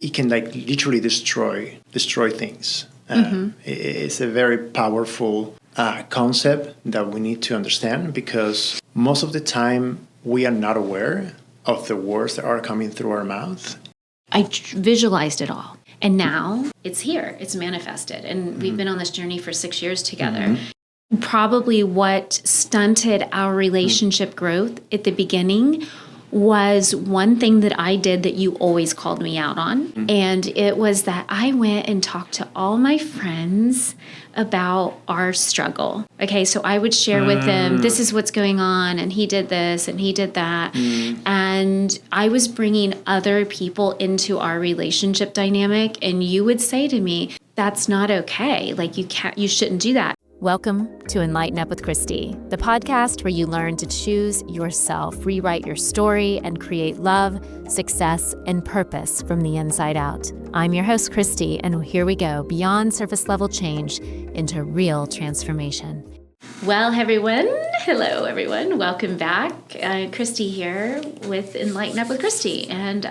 it can like literally destroy things. It's a very powerful concept that we need to understand, because most of the time we are not aware of the words that are coming through our mouth. I visualized it all. And now it's here. It's manifested. And we've been on this journey for 6 years together. Probably what stunted our relationship growth at the beginning was one thing that I did that you always called me out on. And it was that I went and talked to all my friends about our struggle. Okay, so I would share with them, this is what's going on, and he did this, and he did that. And I was bringing other people into our relationship dynamic, and you would say to me, that's not okay. Like, you shouldn't do that. Welcome to Enlighten Up with Christy, the podcast where you learn to choose yourself, rewrite your story, and create love, success, and purpose from the inside out. I'm your host, Christy, and here we go, beyond surface level change into real transformation. Well, everyone. Hello, everyone. Welcome back. Christy here with Enlighten Up with Christy, and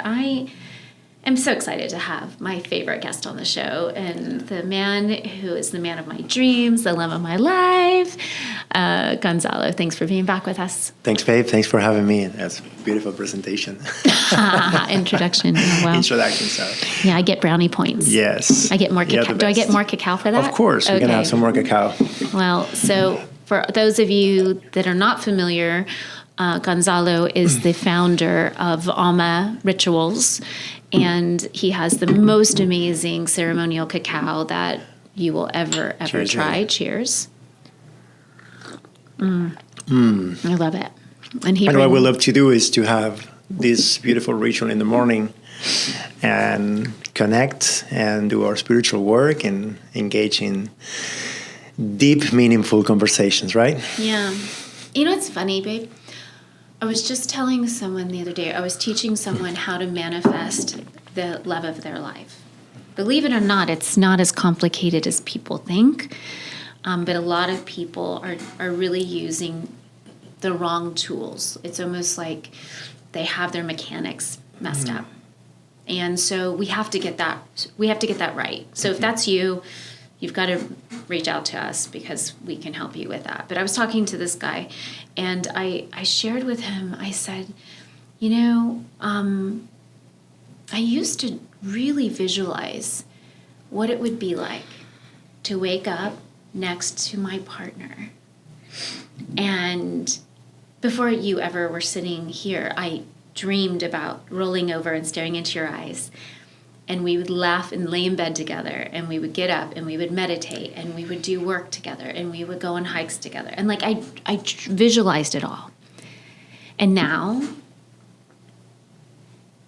I'm so excited to have my favorite guest on the show, and the man who is the man of my dreams, the love of my life, Gonzalo. Thanks for being back with us. Thanks, babe. Thanks for having me. That's a beautiful presentation. Introduction. Oh, wow. Introduction, so. Yeah, I get brownie points. Yes. I get more cacao. Do I get more cacao for that? Of course. We're going to have some more cacao. Well, so for those of you that are not familiar, Gonzalo is the founder of Alma Rituals, and he has the most amazing ceremonial cacao that you will ever Cheers, try. man. Cheers. I love it. And what I would love to do is to have this beautiful ritual in the morning and connect and do our spiritual work and engage in deep, meaningful conversations, right? Yeah. You know what's funny, babe? I was just telling someone the other day, I was teaching someone how to manifest the love of their life. Believe it or not, it's not as complicated as people think, but a lot of people are really using the wrong tools. It's almost like they have their mechanics messed up. And so we have to get that right. So if that's you, you've got to reach out to us because we can help you with that. But I was talking to this guy, and I shared with him, I said, I used to really visualize what it would be like to wake up next to my partner. And before you ever were sitting here, I dreamed about rolling over and staring into your eyes. And we would laugh and lay in bed together, and we would get up and we would meditate, and we would do work together, and we would go on hikes together. And like I visualized it all. And now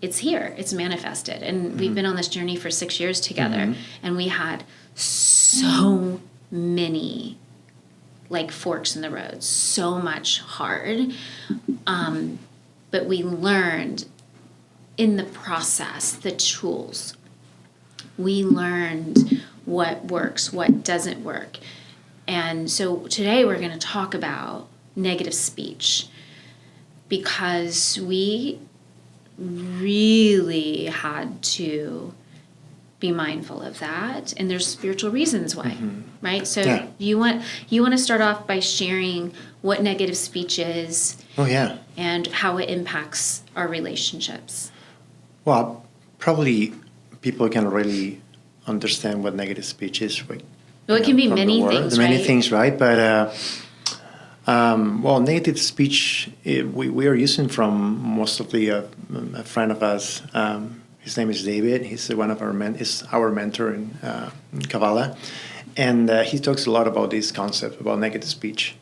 it's here, it's manifested. And we've been on this journey for 6 years together, and we had so many like forks in the road, so much hard. But we learned in the process, the tools. We learned what works, what doesn't work. And so today we're going to talk about negative speech, because we really had to be mindful of that. And there's spiritual reasons why, right? So you want to start off by sharing what negative speech is. Oh, yeah. And how it impacts our relationships. Well, probably people can really understand what negative speech is. Well, it can be many things, right? Many things, right? But, negative speech, we are using from mostly a friend of us. His name is David. He's one of our our mentor in Kabbalah. And he talks a lot about this concept, about negative speech.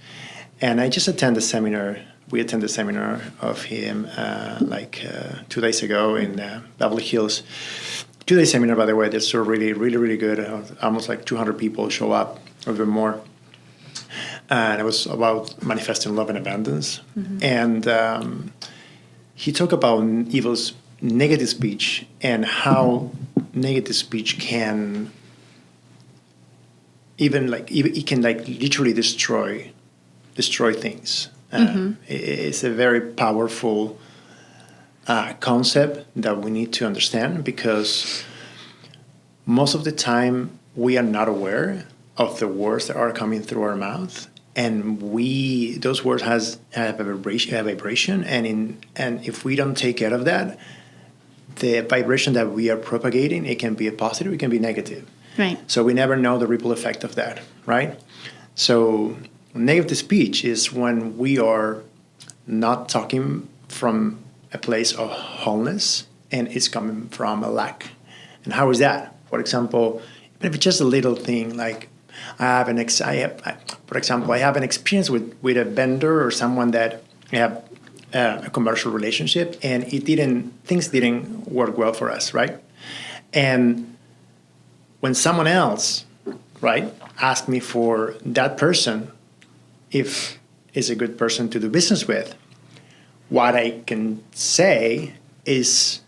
And I just attended a seminar. We attended a seminar of him 2 days ago in Beverly Hills. 2-day seminar, by the way. That's really, really, really good. Almost like 200 people show up, or even more. And it was about manifesting love and abundance. And he talked about negative speech and how negative speech can it can literally destroy things. It's a very powerful concept that we need to understand, because most of the time we are not aware of the words that are coming through our mouth, and those words have a vibration, and if we don't take care of that, the vibration that we are propagating, it can be a positive, it can be negative. Right. So we never know the ripple effect of that, right? So negative speech is when we are not talking from a place of wholeness, and it's coming from a lack. And how is that? For example, even if it's just a little thing, like I have an experience with a vendor or someone that I have a commercial relationship, and things didn't work well for us, right? And when someone else, right, asked me for that person, if it's a good person to do business with, what I can say is,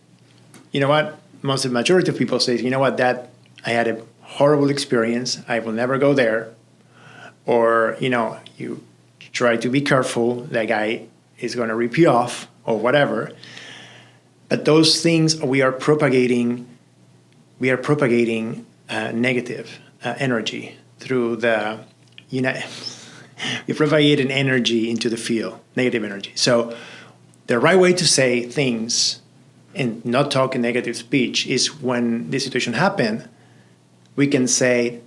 you know what, the majority of people say, you know what, that I had a horrible experience, I will never go there. Or, you try to be careful, that guy is going to rip you off or whatever. But those things we are propagating negative energy through the, we propagate an energy into the field, negative energy. So the right way to say things and not talk in negative speech is when this situation happened, we can say,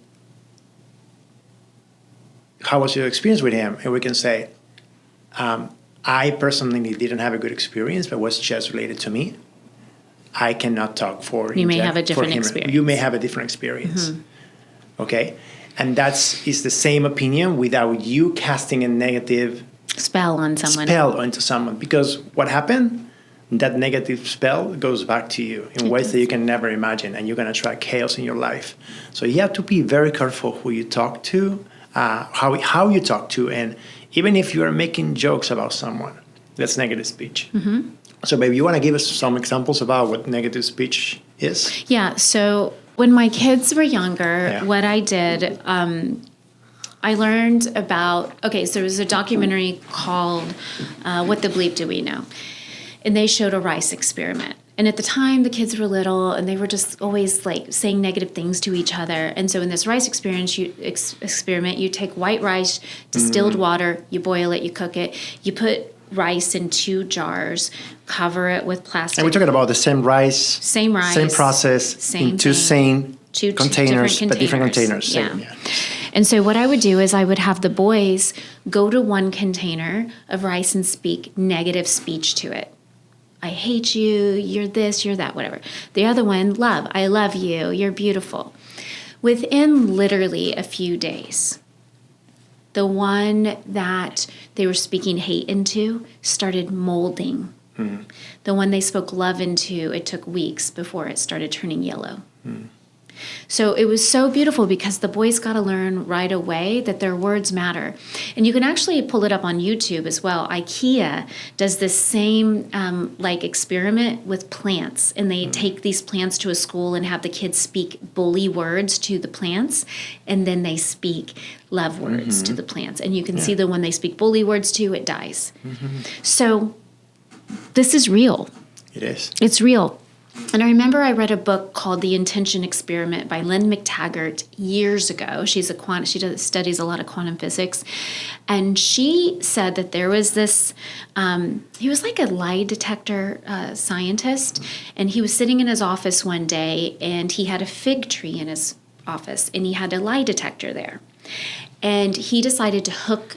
how was your experience with him? And we can say, I personally didn't have a good experience, but it was just related to me. I cannot talk for him. You may have a different experience. You may have a different experience. Mm-hmm. Okay? And is the same opinion without you casting a negative spell onto someone. Because what happened, that negative spell goes back to you in ways that you can never imagine, and you're going to attract chaos in your life. So you have to be very careful who you talk to, how you talk to, and even if you are making jokes about someone, that's negative speech. Mm-hmm. So maybe you want to give us some examples about what negative speech is? Yeah, so when my kids were younger, what I did, I learned about, so there was a documentary called What the Bleep Do We Know? And they showed a rice experiment. And at the time, the kids were little, and they were just always like saying negative things to each other. And so in this rice experiment, you take white rice, distilled water, you boil it, you cook it, you put rice in 2 jars, cover it with plastic. And we're talking about the same rice, same process, in two containers, but different containers. Yeah. And so what I would do is I would have the boys go to one container of rice and speak negative speech to it. I hate you, you're this, you're that, whatever. The other one, love, I love you, you're beautiful. Within literally a few days, the one that they were speaking hate into started molding. Mm. The one they spoke love into, it took weeks before it started turning yellow. Mm. So it was so beautiful because the boys got to learn right away that their words matter. And you can actually pull it up on YouTube as well. IKEA does this same experiment with plants. And they take these plants to a school and have the kids speak bully words to the plants. And then they speak love words to the plants. And you can see that when they speak bully words to, it dies. Mm-hmm. So this is real. It is. It's real. And I remember I read a book called The Intention Experiment by Lynn McTaggart years ago. She studies a lot of quantum physics. And she said that there was this, he was like a lie detector scientist. And he was sitting in his office one day, and he had a fig tree in his office, and he had a lie detector there. And he decided to hook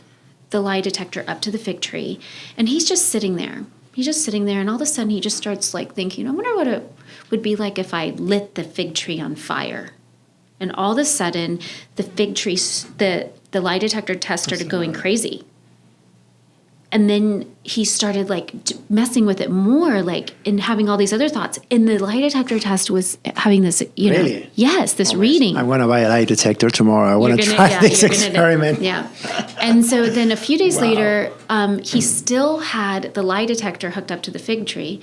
the lie detector up to the fig tree. And he's just sitting there. And all of a sudden he just starts thinking, I wonder what it would be like if I lit the fig tree on fire. And all of a sudden the fig tree, the lie detector test started going crazy. And then he started messing with it more, and having all these other thoughts. And the lie detector test was having this, Really? Yes, this reading. I want to buy a lie detector tomorrow. I want to try this experiment. And so then a few days later, he still had the lie detector hooked up to the fig tree.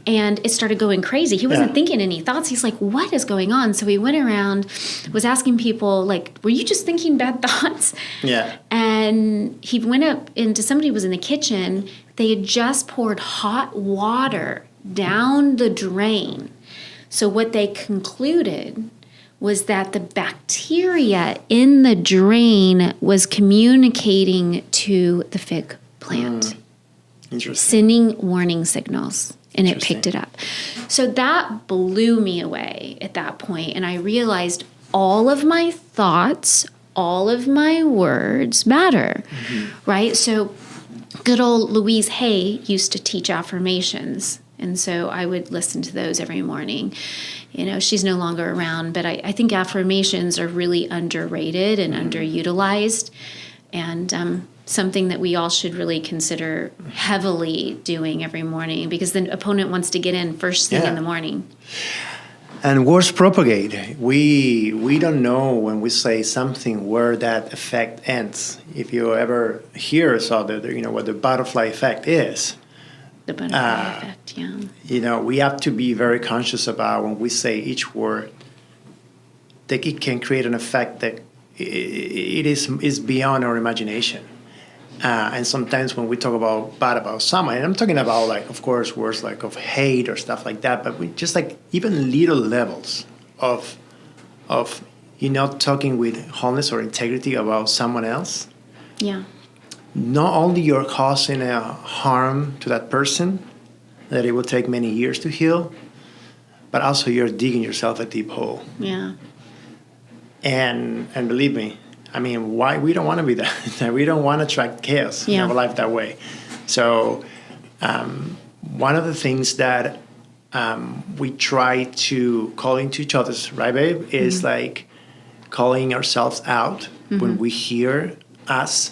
And it started going crazy. He wasn't thinking any thoughts. He's like, what is going on? So he went around, was asking people, were you just thinking bad thoughts? Yeah. And he went up into somebody was in the kitchen. They had just poured hot water down the drain. So what they concluded was that the bacteria in the drain was communicating to the fig plant, sending warning signals, and it picked it up. So that blew me away at that point, and I realized all of my thoughts, all of my words matter, right? So good old Louise Hay used to teach affirmations, and so I would listen to those every morning. You know, she's no longer around, but I think affirmations are really underrated and underutilized, and something that we all should really consider heavily doing every morning, because the opponent wants to get in first thing in the morning. And words propagate. We don't know when we say something where that effect ends. If you ever hear what the butterfly effect is. The butterfly effect, yeah. You know, we have to be very conscious about when we say each word that it can create an effect that it is beyond our imagination. And sometimes when we talk about someone, and I'm talking about, like, of course, words like of hate or stuff like that, but we just like even little levels of talking with wholeness or integrity about someone else. Yeah. Not only you're causing a harm to that person that it will take many years to heal, but also you're digging yourself a deep hole. Yeah. And believe me, I mean, why we don't want to be that? We don't want to attract chaos in our life that way. So one of the things that we try to call into each other's, right, babe, is like calling ourselves out when we hear us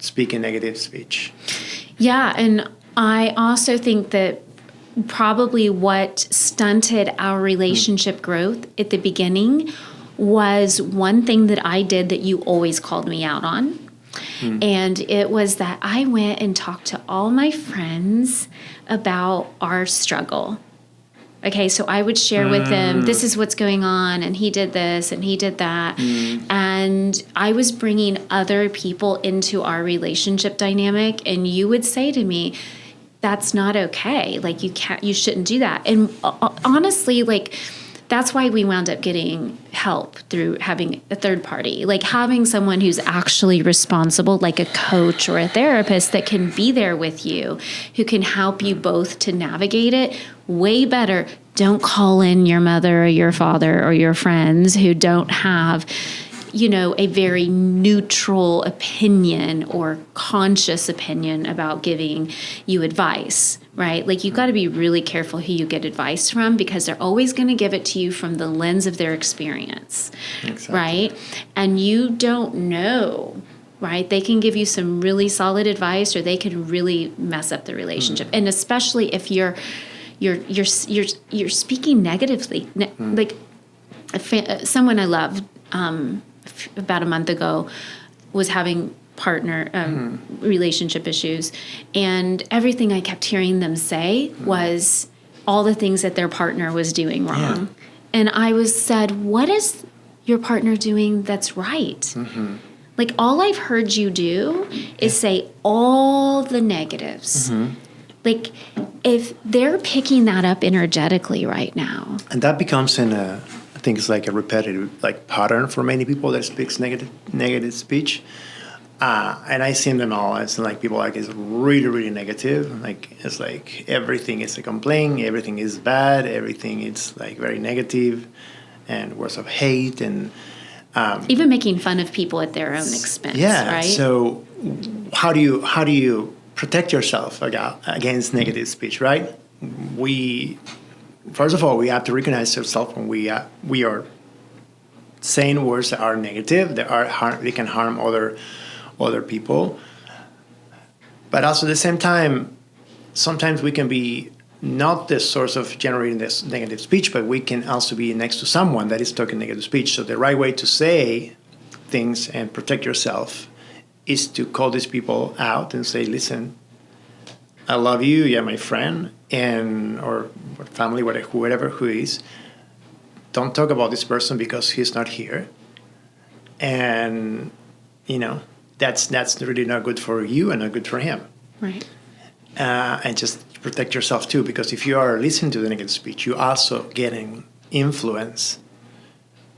speaking negative speech. Yeah, and I also think that probably what stunted our relationship growth at the beginning was one thing that I did that you always called me out on. And it was that I went and talked to all my friends about our struggle. Okay, so I would share with them, this is what's going on, and he did this, and he did that. And I was bringing other people into our relationship dynamic, and you would say to me, that's not okay. Like, you shouldn't do that. And honestly, like, that's why we wound up getting help through having a third party, like having someone who's actually responsible, like a coach or a therapist that can be there with you, who can help you both to navigate it way better. Don't call in your mother or your father or your friends who don't have, a very neutral opinion or conscious opinion about giving you advice, right? Like, you've got to be really careful who you get advice from, because they're always going to give it to you from the lens of their experience, right? And you don't know, right? They can give you some really solid advice, or they can really mess up the relationship. And especially if you're speaking negatively, like someone I loved, about a month ago was having partner relationship issues, and everything I kept hearing them say was all the things that their partner was doing wrong. And I said, what is your partner doing that's right? Like, all I've heard you do is say all the negatives. Like, if they're picking that up energetically right now, and that becomes I think it's like a repetitive pattern for many people that speaks negative speech. And I see them all as like people like it's really, really negative. Like, it's like everything is a complaint, everything is bad, everything is like very negative, and words of hate, and even making fun of people at their own expense. Right? So how do you protect yourself against negative speech? Right? First of all, we have to recognize ourselves when we are saying words that are negative, they can harm other people. But also at the same time, sometimes we can be not the source of generating this negative speech, but we can also be next to someone that is talking negative speech. So the right way to say things and protect yourself is to call these people out and say, listen, I love you, you're my friend, or family, whoever who is. Don't talk about this person because he's not here. And, that's really not good for you and not good for him. Right. And just protect yourself too, because if you are listening to the negative speech, you're also getting influence,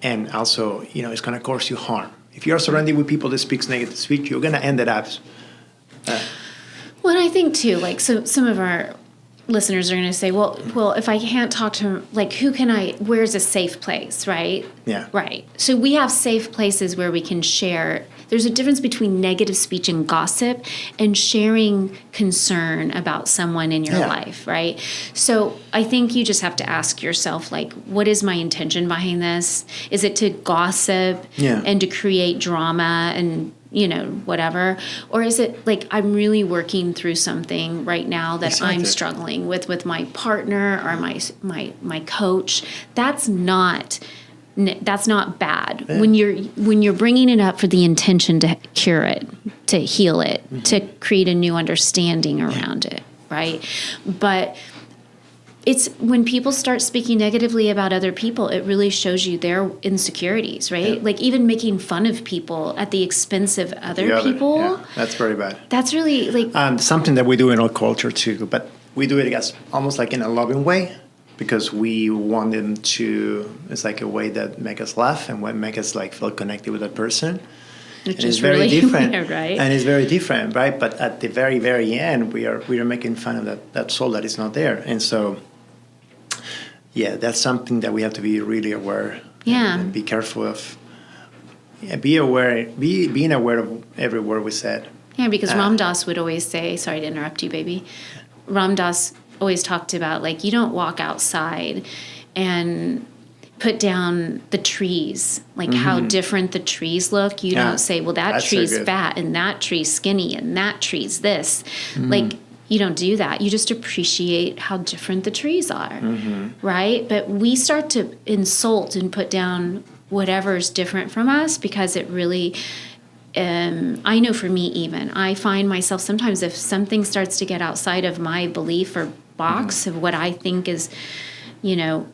and also, it's going to cause you harm. If you're surrounded with people that speaks negative speech, you're going to end it up. Well, and I think too, like, so some of our listeners are going to say, well, if I can't talk to him, like, where's a safe place, right? Yeah. Right. So we have safe places where we can share. There's a difference between negative speech and gossip and sharing concern about someone in your life, right? So I think you just have to ask yourself, like, what is my intention behind this? Is it to gossip and to create drama and whatever? Or is it like I'm really working through something right now that I'm struggling with my partner or my coach? That's not bad. Yeah. When you're bringing it up for the intention to cure it, to heal it, to create a new understanding around it, right? But it's when people start speaking negatively about other people, it really shows you their insecurities, right? Yeah. Like even making fun of people at the expense of other people. Yeah, that's very bad. That's really like something that we do in our culture too, but we do it as almost like in a loving way, because we want them to. It's like a way that make us laugh and make us like feel connected with that person. Which is very different, right? And it's very different, right? But at the very, very end, we are making fun of that soul that is not there, and so. Yeah, that's something that we have to be really aware. And be careful of. Yeah, being aware of every word we said. Yeah, because Ram Dass would always say, sorry to interrupt you, baby. Ram Dass always talked about, like, you don't walk outside and put down the trees, like how different the trees look. You don't say, well, that tree's fat and that tree's skinny and that tree's this. Like, you don't do that. You just appreciate how different the trees are, right? But we start to insult and put down whatever's different from us because it really, I know for me even, I find myself sometimes if something starts to get outside of my belief or box of what I think is,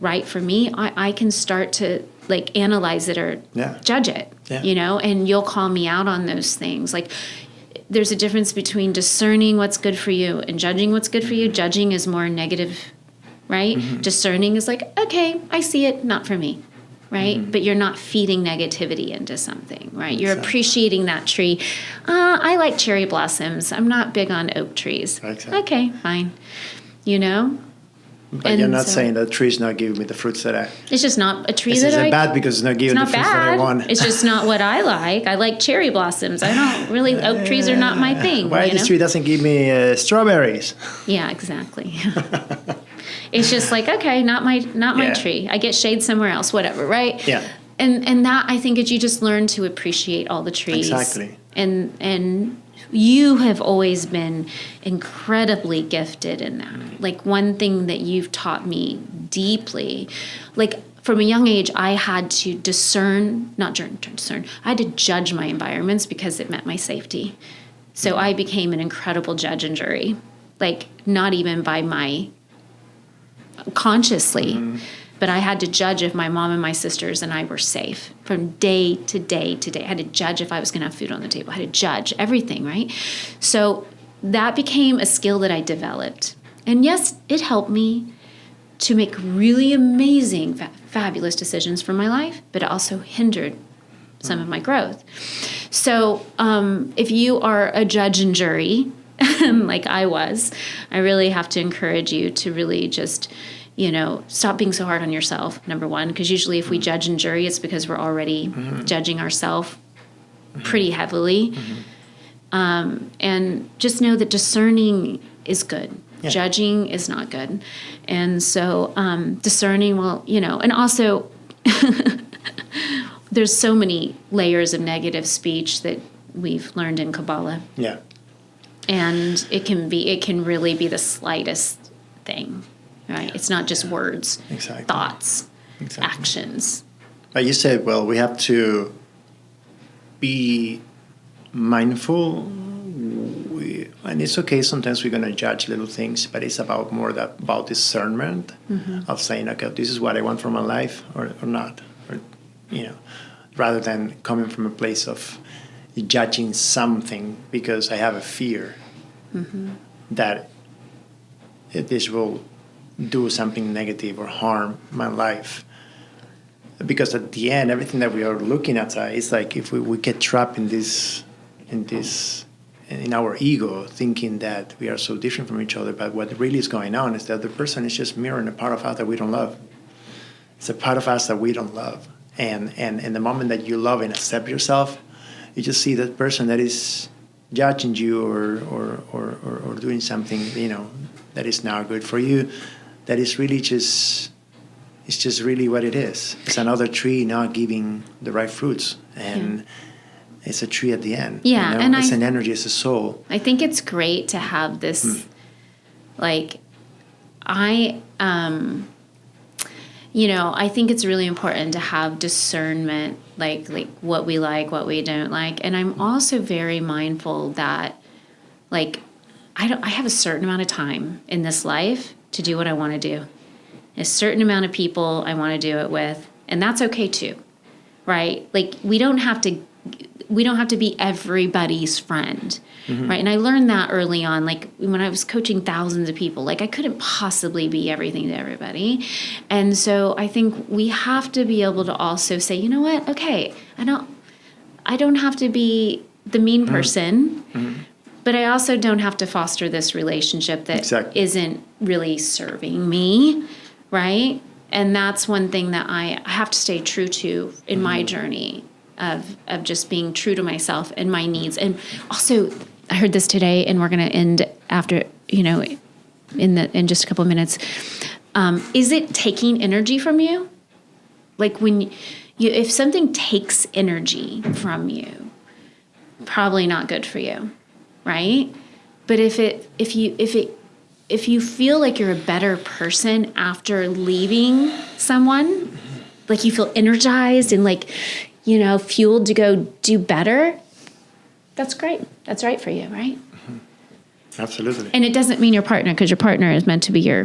right for me, I can start to like analyze it or judge it, and you'll call me out on those things. Like, there's a difference between discerning what's good for you and judging what's good for you. Judging is more negative, right? Discerning is like, okay, I see it, not for me, right? But you're not feeding negativity into something, right? You're appreciating that tree. I like cherry blossoms. I'm not big on oak trees. Exactly. Okay, fine. But you're not saying that the tree's not giving me the fruits that I... It's just not a tree that I... It's bad because it's not giving the fruits that I want. It's just not what I like. I like cherry blossoms. I don't really... Oak trees are not my thing. Why this tree doesn't give me strawberries? Yeah, exactly. It's just like, okay, not my tree. I get shade somewhere else, whatever, right? Yeah. And that, I think, is you just learn to appreciate all the trees. Exactly. And you have always been incredibly gifted in that. Like, one thing that you've taught me deeply, like from a young age, I had to discern, I had to judge my environments because it meant my safety. So I became an incredible judge and jury, like not even by my consciously, but I had to judge if my mom and my sisters and I were safe from day to day to day. I had to judge if I was going to have food on the table. I had to judge everything, right? So that became a skill that I developed. And yes, it helped me to make really amazing, fabulous decisions for my life, but it also hindered some of my growth. So if you are a judge and jury, like I was, I really have to encourage you to really just... stop being so hard on yourself, number one, because usually if we judge and jury, it's because we're already judging ourselves pretty heavily. And just know that discerning is good. Yeah. Judging is not good. And so discerning, and also there's so many layers of negative speech that we've learned in Kabbalah. Yeah. And it can really be the slightest thing. Right, it's not just words, thoughts, actions. But you said, well, we have to be mindful. And it's okay. Sometimes we're going to judge little things, but it's about discernment of saying, okay, this is what I want from my life, or not, or rather than coming from a place of judging something because I have a fear that this will do something negative or harm my life. Because at the end, everything that we are looking at is like if we get trapped in our ego, thinking that we are so different from each other. But what really is going on is that the person is just mirroring a part of us that we don't love. It's a part of us that we don't love. And the moment that you love and accept yourself, you just see that person that is judging you or doing something, that is not good for you. That is really it's just really what it is. It's another tree not giving the right fruits. And it's a tree at the end. Yeah. And it's an energy, it's a soul. I think it's great to have this, I think it's really important to have discernment, like what we like, what we don't like. And I'm also very mindful that, I have a certain amount of time in this life to do what I want to do. A certain amount of people I want to do it with, and that's okay too, right? We don't have to be everybody's friend, right? And I learned that early on, when I was coaching thousands of people, I couldn't possibly be everything to everybody. And so I think we have to be able to also say, you know what? Okay, I don't have to be the mean person, but I also don't have to foster this relationship that isn't really serving me, right? And that's one thing that I have to stay true to in my journey of just being true to myself and my needs. And also, I heard this today, and we're going to end after, in just a couple of minutes. Is it taking energy from you? If something takes energy from you, probably not good for you, right? But if you feel like you're a better person after leaving someone, you feel energized and fueled to go do better, that's great. That's right for you, right? Absolutely. And it doesn't mean your partner, because your partner is meant to be your...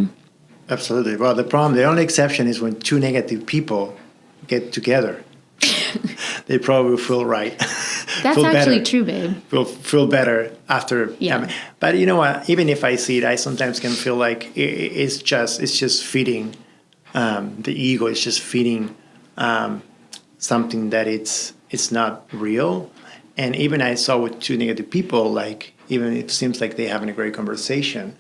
Absolutely. Well, the only exception is when two negative people get together. They probably feel right. That's feel actually better. true, babe. Feel better after. Yeah. But you know what? Even if I see it, I sometimes can feel like it's just feeding the ego. It's just feeding something that it's not real. And even I saw with two negative people, even it seems like they're having a great conversation.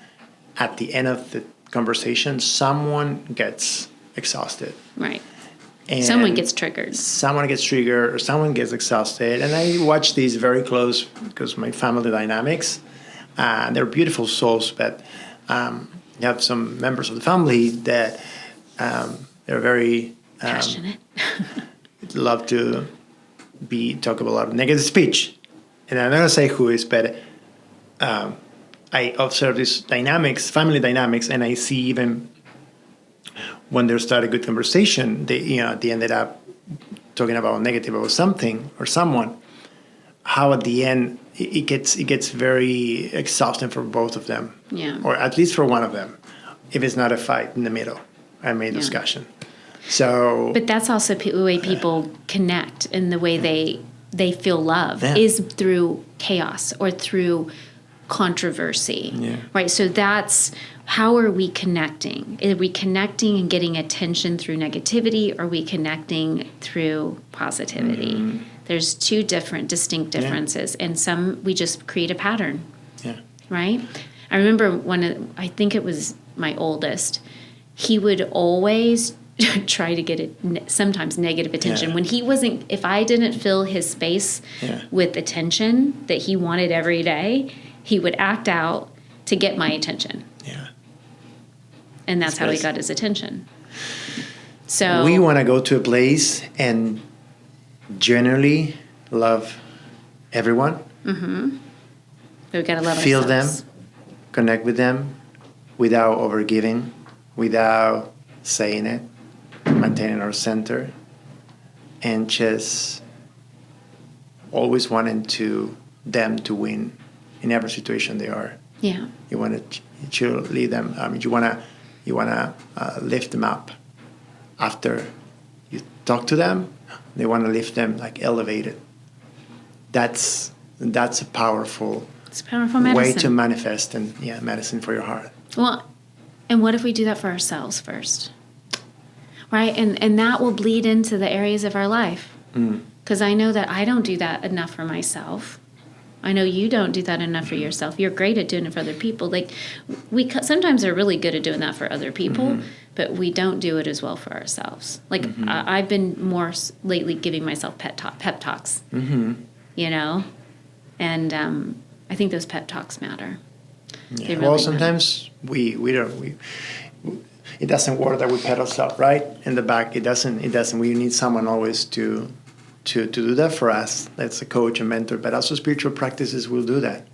At the end of the conversation, someone gets exhausted. Right. And someone gets triggered. Someone gets triggered or someone gets exhausted. And I watch these very close because my family dynamics, they're beautiful souls, but you have some members of the family that they're very... passionate. love to talk about a lot of negative speech. And I'm not going to say who is, but I observe these dynamics, family dynamics, and I see even when they start a good conversation, they ended up talking about negative about something or someone, how at the end it gets very exhausting for both of them. Yeah. Or at least for one of them, if it's not a fight in the middle, I made discussion. So, but that's also the way people connect, and the way they feel love is through chaos or through controversy, right? So that's how are we connecting? Are we connecting and getting attention through negativity? Or are we connecting through positivity? There's two distinct differences, and some we just create a pattern, right? I remember I think it was my oldest. He would always try to get sometimes negative attention when he wasn't. If I didn't fill his space with attention that he wanted every day, he would act out to get my attention. Yeah, and that's how he got his attention. So we want to go to a place and generally love everyone. Mm-hmm. We've got to love feel ourselves. them, connect with them, without overgiving, without saying it. Maintaining our center, and just always wanting them to win in every situation they are. Yeah, you want to lead them. You want to lift them up. After you talk to them, they want to lift them elevated. That's a powerful medicine. way to manifest medicine for your heart. Well, And what if we do that for ourselves first? Right? And that will bleed into the areas of our life. Because I know that I don't do that enough for myself. I know you don't do that enough for yourself. You're great at doing it for other people. Like, we sometimes are really good at doing that for other people, but we don't do it as well for ourselves. Like, I've been more lately giving myself pep talks, you know? And I think those pep talks matter. Yeah. They really Well, matter. sometimes we it doesn't work that we pat ourselves right in the back. It doesn't. We need someone always to do that for us. That's a coach, a mentor, but also spiritual practices will do that.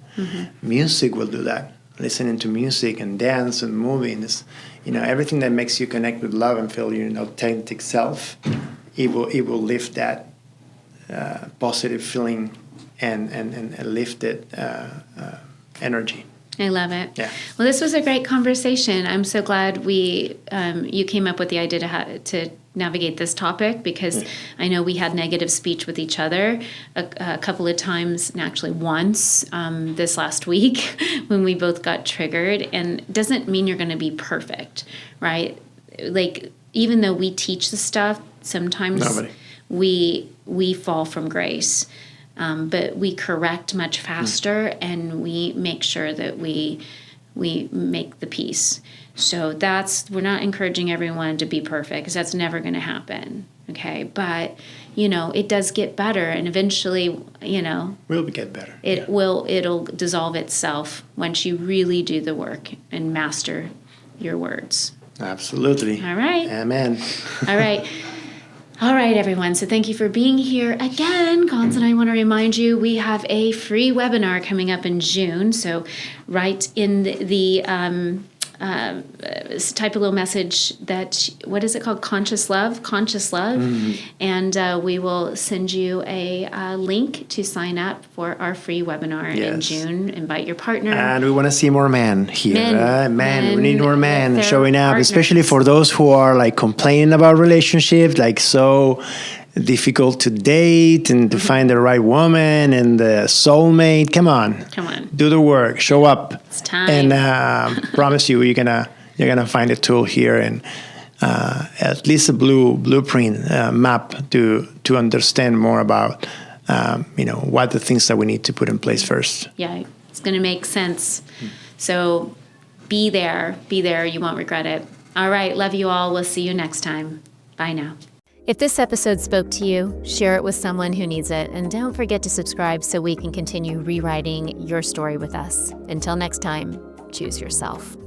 Music will do that. Listening to music and dance and moving is, everything that makes you connect with love and feel your authentic self. It will lift that positive feeling and lifted energy. I love it. Yeah. Well, this was a great conversation. I'm so glad you came up with the idea to navigate this topic, because I know we had negative speech with each other a couple of times, and actually once this last week when we both got triggered. And it doesn't mean you're going to be perfect, right? Like, even though we teach the stuff, sometimes we fall from grace. But we correct much faster, and we make sure that we make the peace. So we're not encouraging everyone to be perfect, because that's never going to happen. Okay. But, it does get better, and eventually, Will get better. It'll dissolve itself once you really do the work and master your words. Absolutely. All right. Amen. All right. All right, everyone. So thank you for being here again. Gonz and I want to remind you, we have a free webinar coming up in June. So write in the type a little message that, what is it called? Conscious Love. And we will send you a link to sign up for our free webinar in June. Invite your partner. And we want to see more men here. Men we need more men showing up, partners. especially for those who are like complaining about relationships, like so difficult to date and to find the right woman and the soulmate. Come on. Do the work. Show up. It's time. And promise you, you're gonna find a tool here, and at least a blueprint map to understand more about what the things that we need to put in place first. Yeah, it's going to make sense. So be there. You won't regret it. All right. Love you all. We'll see you next time. Bye now. If this episode spoke to you, share it with someone who needs it, and don't forget to subscribe so we can continue rewriting your story with us. Until next time, choose yourself.